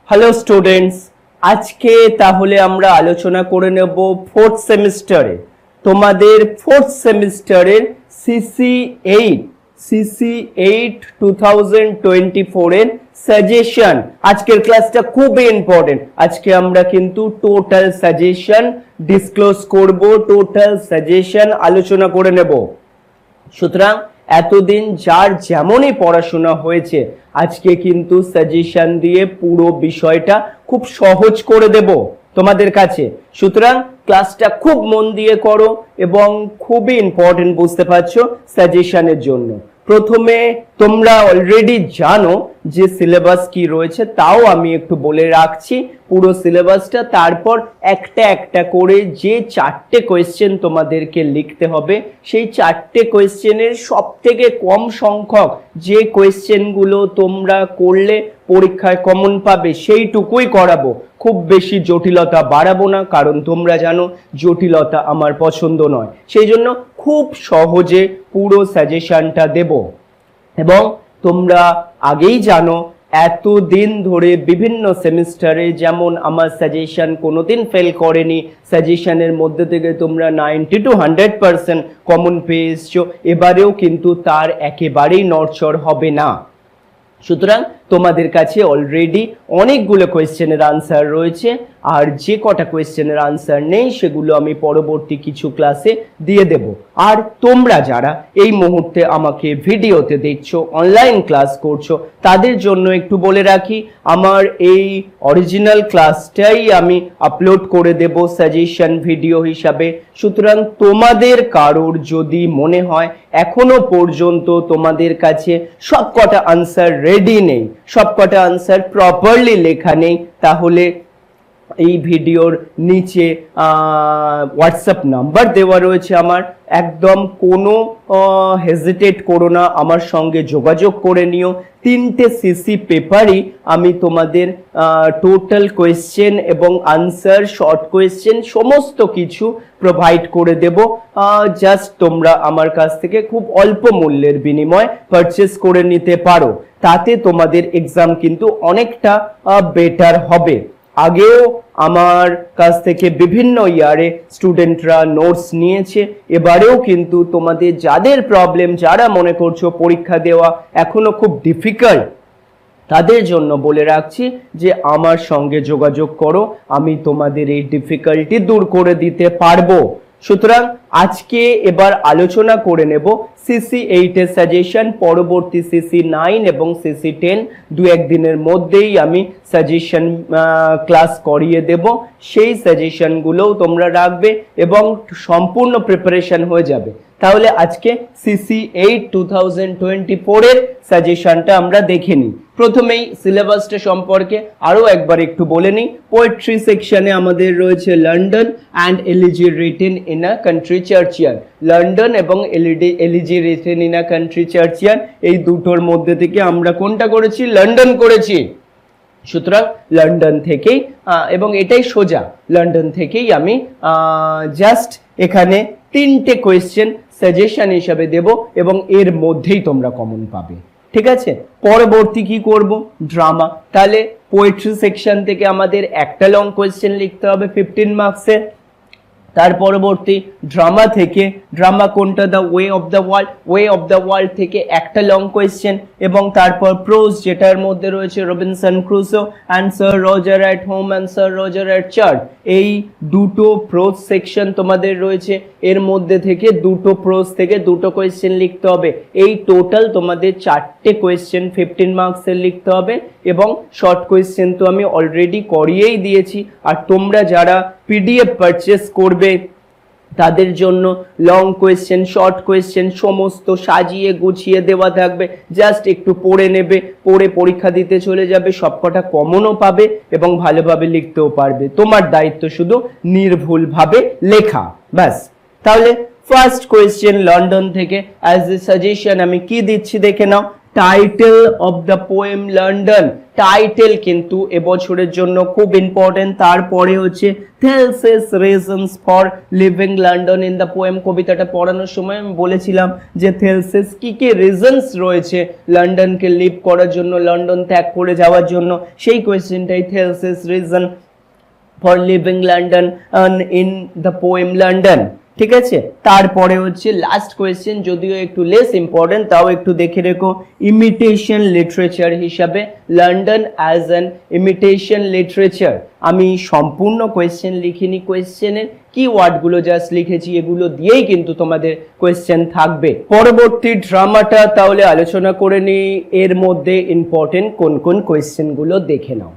Hello students, আজকে তাহলে আমরা আলোচনা করে নেব ফোর্থ সেমিস্টারে তোমাদের ফোর্থ সেমিস্টারের সিসি8 2024 এর সাজেশন। আজকের ক্লাসটা খুবই ইম্পর্টেন্ট। আজকে আমরা কিন্তু টোটাল সাজেশন ডিসক্লোজ করব, টোটাল সাজেশন আলোচনা করে নেব। সুতরাং এতদিন যার যেমনই পড়াশোনা হয়েছে আজকে কিন্তু সাজেশন দিয়ে পুরো বিষয়টা খুব সহজ করে দেব তোমাদের কাছে। সুতরাং ক্লাসটা খুব মন দিয়ে করো এবং খুবই ইম্পর্টেন্ট, বুঝতে পারছো, সাজেশনের জন্য। প্রথমে তোমরা অলরেডি জানো যে সিলেবাস কি রয়েছে, তাও আমি একটু বলে রাখছি পুরো সিলেবাসটা। তারপর একটা একটা করে যে 4টে কোয়েশ্চেন তোমাদেরকে লিখতে হবে, সেই 4টে কোয়েশ্চেনের সব থেকে কম সংখ্যক যে কোয়েশ্চেনগুলো তোমরা করলে পরীক্ষায় কমন পাবে সেইটুকুই করাবো। খুব বেশি জটিলতা বাড়াবো না, কারণ তোমরা জানো জটিলতা আমার পছন্দ নয়। সেই জন্য খুব সহজে পুরো সাজেশনটা দেব। এবং তোমরা আগেই জানো এতদিন ধরে বিভিন্ন সেমিস্টারে যেমন আমার সাজেশন কোনোদিন ফেল করেনি, সাজেশনের মধ্যে থেকে তোমরা 90 to 100% কমন পেয়ে এসছো, এবারেও কিন্তু তার একেবারেই নড়চড় হবে না। সুতরাং তোমাদের কাছে অলরেডি অনেকগুলো কোয়েশ্চেনের আনসার রয়েছে, আর যে কটা কোয়েশ্চেনের আনসার নেই সেগুলো আমি পরবর্তী কিছু ক্লাসে দিয়ে দেব। আর তোমরা যারা এই মুহূর্তে আমাকে ভিডিওতে দেখছো, অনলাইন ক্লাস করছো, তাদের জন্য একটু বলে রাখি, আমার এই অরিজিনাল ক্লাসটাই আমি আপলোড করে দেব সাজেশন ভিডিও হিসাবে। সুতরাং তোমাদের কারোর যদি মনে হয় এখনো পর্যন্ত তোমাদের কাছে সবকটা আনসার রেডি নেই, সবকটা আনসার প্রপারলি লেখা নেই, তাহলে এই ভিডিওর নিচে হোয়াটসঅ্যাপ নাম্বার দেওয়া রয়েছে আমার। একদম কোনো হেজিটেট করো না, আমার সঙ্গে যোগাযোগ করে নিও। 3টে সিসি পেপারই আমি তোমাদের টোটাল কোয়েশ্চেন এবং আনসার, শর্ট কোয়েশ্চেন সমস্ত কিছু প্রোভাইড করে দেব। জাস্ট তোমরা আমার কাছ থেকে খুব অল্প মূল্যের বিনিময়ে পারচেস করে নিতে পারো, তাতে তোমাদের এক্সাম কিন্তু অনেকটা বেটার হবে। আগেও আমার কাছ থেকে বিভিন্ন ইয়ারে স্টুডেন্টরা নোটস নিয়েছে, এবারেও কিন্তু তোমাদের যাদের প্রবলেম, যারা মনে করছো পরীক্ষা দেওয়া এখনো খুব ডিফিকাল্ট, তাদের জন্য বলে রাখছি যে আমার সঙ্গে যোগাযোগ করো, আমি তোমাদের এই ডিফিকাল্টি দূর করে দিতে পারবো। সুতরাং আজকে এবার আলোচনা করে নেব সিসি8 এর সাজেশন। পরবর্তী সিসি9 এবং সিসি10 দু একদিনের মধ্যেই আমি সাজেশন ক্লাস করিয়ে দেব। সেই সাজেশনগুলোও তোমরা রাখবে এবং সম্পূর্ণ প্রিপারেশন হয়ে যাবে। তাহলে আজকে সিসি8 2024 এর সাজেশনটা আমরা দেখে নিই। প্রথমেই সিলেবাসটা সম্পর্কে আরো একবার একটু বলে নিই। পোয়েট্রি সেকশনে আমাদের রয়েছে London and elegy written in a country churchyard. London এবং elegy written in a country churchyard, এই দুটোর মধ্যে থেকে আমরা কোনটা করেছি? লন্ডন করেছি। সুতরাং লন্ডন থেকেই, এবং এটাই সোজা, লন্ডন থেকেই আমি জাস্ট এখানে 3টে কোয়েশ্চেন সাজেশন হিসাবে দেব এবং এর মধ্যেই তোমরা কমন পাবে। ঠিক আছে, পরবর্তী কি করব? ড্রামা। তাহলে পোয়েট্রি সেকশন থেকে আমাদের একটা লং কোয়েশ্চেন লিখতে হবে 15 মার্কসের। তার পরবর্তী ড্রামা থেকে, ড্রামা কোনটা? The way of the world. Way of the world থেকে একটা লং কোয়েশ্চেন, এবং তারপর প্রোজ, যেটার মধ্যে রয়েছে Robinson Crusoe and sir Roger at home and sir Roger at church. এই দুটো প্রোজ সেকশন তোমাদের রয়েছে, এর মধ্যে থেকে দুটো প্রোজ থেকে দুটো কোয়েশ্চেন লিখতে হবে। এই টোটাল তোমাদের 4টে কোয়েশ্চেন 15 মার্কসের লিখতে হবে, এবং শর্ট কোয়েশ্চেন তো আমি অলরেডি করিয়েই দিয়েছি। আর তোমরা যারা পিডিএফ পারচেস করবে তাদের জন্য লং কোয়েশ্চেন, শর্ট কোয়েশ্চেন সমস্ত সাজিয়ে গুছিয়ে দেওয়া থাকবে। জাস্ট একটু পড়ে নেবে, পড়ে পরীক্ষা দিতে চলে যাবে, সবকটা কমনও পাবে এবং ভালোভাবে লিখতেও পারবে। তোমার দায়িত্ব শুধু নির্ভুলভাবে লেখা, ব্যাস। তাহলে ফার্স্ট কোয়েশ্চেন লন্ডন থেকে অ্যাজ এ সাজেশন আমি কি দিচ্ছি দেখে নাও। Title of the poem London. Title কিন্তু এবছরের জন্য খুব ইম্পর্টেন্ট। তারপরে হচ্ছে থেলসিস reasons for living London in the poem, কবিতাটা পড়ানোর সময় আমি বলেছিলাম যে থেলসিস কি কি রিজনস রয়েছে লন্ডনকে লিভ করার জন্য, লন্ডন ত্যাগ করে যাওয়ার জন্য, সেই কোয়েশ্চেনটাই থেলসিস reason for living London in the poem London. ঠিক আছে, তারপরে হচ্ছে লাস্ট কোয়েশ্চেন, যদিও একটু লেস ইম্পর্টেন্ট, তাও একটু দেখে রেখো, ইমিটেশন লিটারেচার হিসাবে London as an imitation literature. আমি সম্পূর্ণ কোয়েশ্চেন লিখিনি, কোয়েশ্চেনের কি ওয়ার্ডগুলো জাস্ট লিখেছি, এগুলো দিয়েই কিন্তু তোমাদের কোয়েশ্চেন থাকবে। পরবর্তী ড্রামাটা তাহলে আলোচনা করে নিই, এর মধ্যে ইম্পর্টেন্ট কোন কোন কোয়েশ্চেনগুলো দেখে নাও।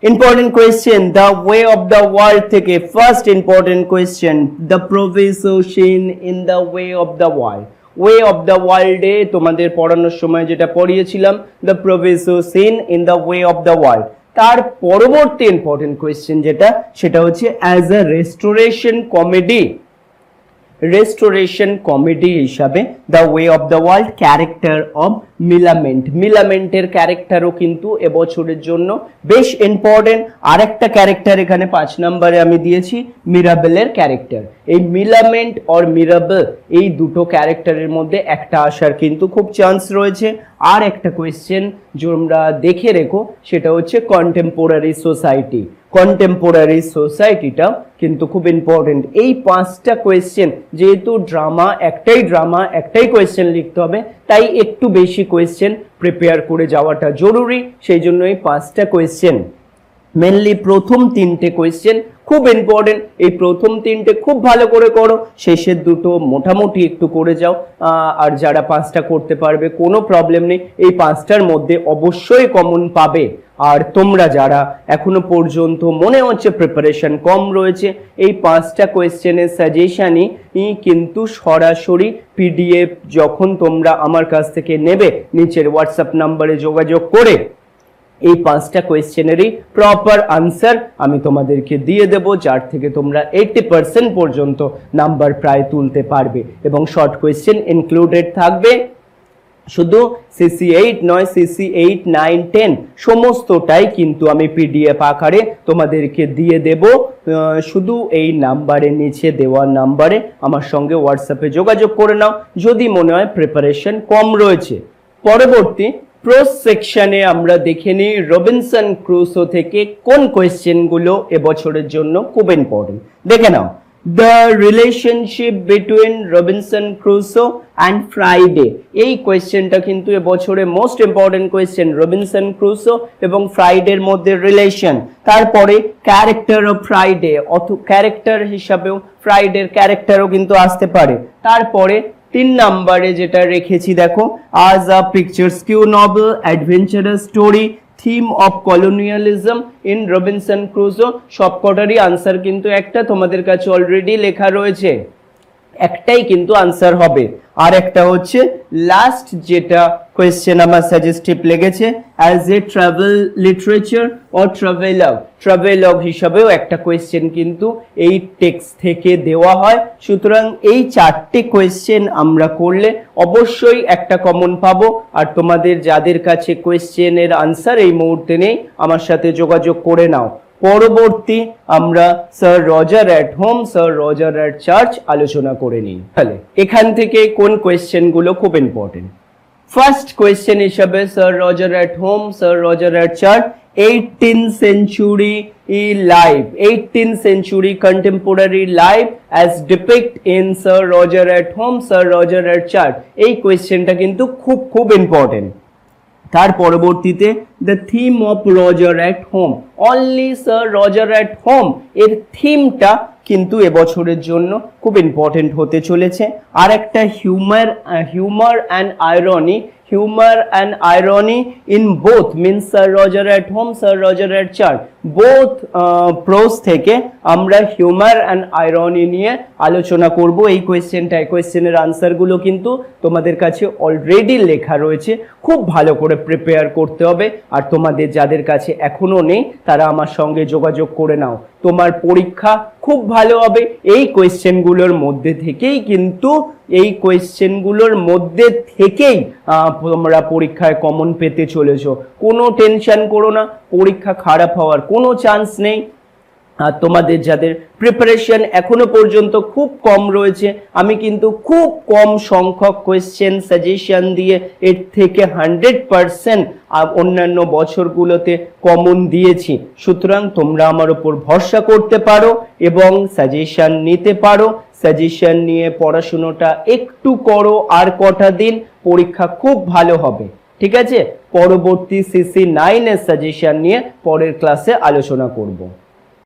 Important question, the way of the world থেকে first important question, the provision in the way of the world, way of the world এ তোমাদের পড়ানোর সময় যেটা পড়িয়েছিলাম, the provision in the way of the world। তার পরবর্তী important question যেটা, সেটা হচ্ছে as a restoration comedy, restoration comedy হিসাবে the way of the world, character of Millamant, মিলামেন্টের ক্যারেক্টারও কিন্তু এবছরের জন্য বেশ ইম্পর্টেন্ট। আর একটা ক্যারেক্টার এখানে 5 নম্বরে আমি দিয়েছি, মিরাবেলের ক্যারেক্টার। এই মিলামেন্ট আর মিরাবেল এই দুটো ক্যারেক্টারের মধ্যে একটা আসার কিন্তু খুব চান্স রয়েছে। আর একটা কোয়েশ্চেন তোমরা দেখে রেখো, সেটা হচ্ছে কন্টেম্পোরারি সোসাইটি, কন্টেম্পোরারি সোসাইটিটা কিন্তু খুব ইম্পর্টেন্ট। এই 5টা কোয়েশ্চেন, যেহেতু ড্রামা একটাই কোয়েশ্চেন লিখতে হবে, তাই একটু বেশি কোয়েশ্চেন প্রিপেয়ার করে যাওয়াটা জরুরি। সেই জন্য এই 5টা কোয়েশ্চেন, মেনলি প্রথম 3টে কোয়েশ্চেন খুব ইম্পর্টেন্ট। এই প্রথম 3টে খুব ভালো করে করো, শেষের দুটো মোটামুটি একটু করে যাও। আর যারা 5টা করতে পারবে কোনো প্রবলেম নেই, এই 5টার মধ্যে অবশ্যই কমন পাবে। আর তোমরা যারা এখনো পর্যন্ত মনে হচ্ছে প্রিপারেশন কম রয়েছে, এই 5টা কোয়েশ্চেনের সাজেশনই কিন্তু সরাসরি পিডিএফ যখন তোমরা আমার কাছ থেকে নেবে, নিচের হোয়াটসঅ্যাপ নাম্বারে যোগাযোগ করে এই 5টা কোয়েশ্চেনেরই প্রপার আনসার আমি তোমাদেরকে দিয়ে দেব, যার থেকে তোমরা 80% পর্যন্ত নাম্বার প্রায় তুলতে পারবে। এবং শর্ট কোয়েশ্চেন ইনক্লুডেড থাকবে, শুধু সিসি 8 নয়, সিসি 8, 9, 10 সমস্তটাই কিন্তু আমি পিডিএফ আকারে তোমাদেরকে দিয়ে দেব। শুধু এই নাম্বারে, নিচে দেওয়া নাম্বারে আমার সঙ্গে হোয়াটসঅ্যাপে যোগাযোগ করে নাও যদি মনে হয় প্রিপারেশন কম রয়েছে। পরবর্তী প্রোস সেকশনে আমরা দেখে নিই রবিনসন ক্রুসো থেকে কোন কোয়েশ্চেনগুলো এবছরের জন্য খুব ইম্পর্টেন্ট। দেখে নাও, the relationship between Robinson Crusoe and Friday, এই কোয়েশ্চেনটা কিন্তু এবছরে most important question, Robinson Crusoe এবং ফ্রাইডের মধ্যে রিলেশন। তারপরে ক্যারেক্টার অফ ফ্রাইডে, ক্যারেক্টার হিসাবেও ফ্রাইডের ক্যারেক্টারও কিন্তু আসতে পারে। তারপরে 3 নম্বরে যেটা রেখেছি দেখো, as a picturesque novel, adventurous story, theme of colonialism in Robinson Crusoe. সবকটারই আনসার কিন্তু একটা তোমাদের কাছে অলরেডি লেখা রয়েছে, একটাই কিন্তু আনসার হবে। আর একটা হচ্ছে লাস্ট যেটা কোয়েশ্চেন আমার সাজেস্টিভ লেগেছে, as a travel literature or travelogue হিসাবেও একটা কোয়েশ্চেন কিন্তু এই টেক্সট থেকে দেওয়া হয়। সুতরাং এই 4টে কোয়েশ্চেন আমরা করলে অবশ্যই একটা কমন পাবো। আর তোমাদের যাদের কাছে কোয়েশ্চেনের আনসার এই মুহূর্তে নেই, আমার সাথে যোগাযোগ করে নাও। পরবর্তী আমরা sir Roger at home, sir Roger at church আলোচনা করে নিই। তাহলে এখান থেকে কোন কোয়েশ্চেনগুলো খুব ইম্পর্টেন্ট। ফার্স্ট কোয়েশ্চেন হিসাবে sir Roger at home, sir Roger at church, 18th century life, 18th century contemporary life as depict in Sir Roger at Home, Sir Roger at Church। এই কোয়েশ্চেনটা কিন্তু খুব খুব ইম্পর্টেন্ট। তার পরবর্তীতে the theme of Roger at home, only sir Roger at home এর থিমটা কিন্তু এবছরের জন্য খুব ইম্পর্টেন্ট হতে চলেছে। আর একটা humour and irony in both means sir Roger at home, sir Roger at church, both pros থেকে আমরা হিউমার অ্যান্ড আইরনি নিয়ে আলোচনা করব। এই কোয়েশ্চেনের আনসারগুলো কিন্তু তোমাদের কাছে অলরেডি লেখা রয়েছে, খুব ভালো করে প্রিপেয়ার করতে হবে। আর তোমাদের যাদের কাছে এখনো নেই তারা আমার সঙ্গে যোগাযোগ করে নাও, তোমার পরীক্ষা খুব ভালো হবে। এই কোয়েশ্চেনগুলোর মধ্যে থেকেই তোমরা পরীক্ষায় কমন পেতে চলেছো। কোনো টেনশন করো না, পরীক্ষা খারাপ হওয়ার কোনো চান্স নেই। আর তোমাদের যাদের প্রিপারেশন এখনো পর্যন্ত খুব কম রয়েছে, আমি কিন্তু খুব কম সংখ্যক কোয়েশ্চেন সাজেশন দিয়ে এর থেকে 100% অন্যান্য বছরগুলোতে কমন দিয়েছি। সুতরাং তোমরা আমার উপর ভরসা করতে পারো এবং সাজেশন নিতে পারো। সাজেশন নিয়ে পড়াশুনোটা একটু করো, আর কটা দিন পরীক্ষা খুব ভালো হবে। ঠিক আছে, পরবর্তী CC9 এর সাজেশন নিয়ে পরের ক্লাসে আলোচনা করব।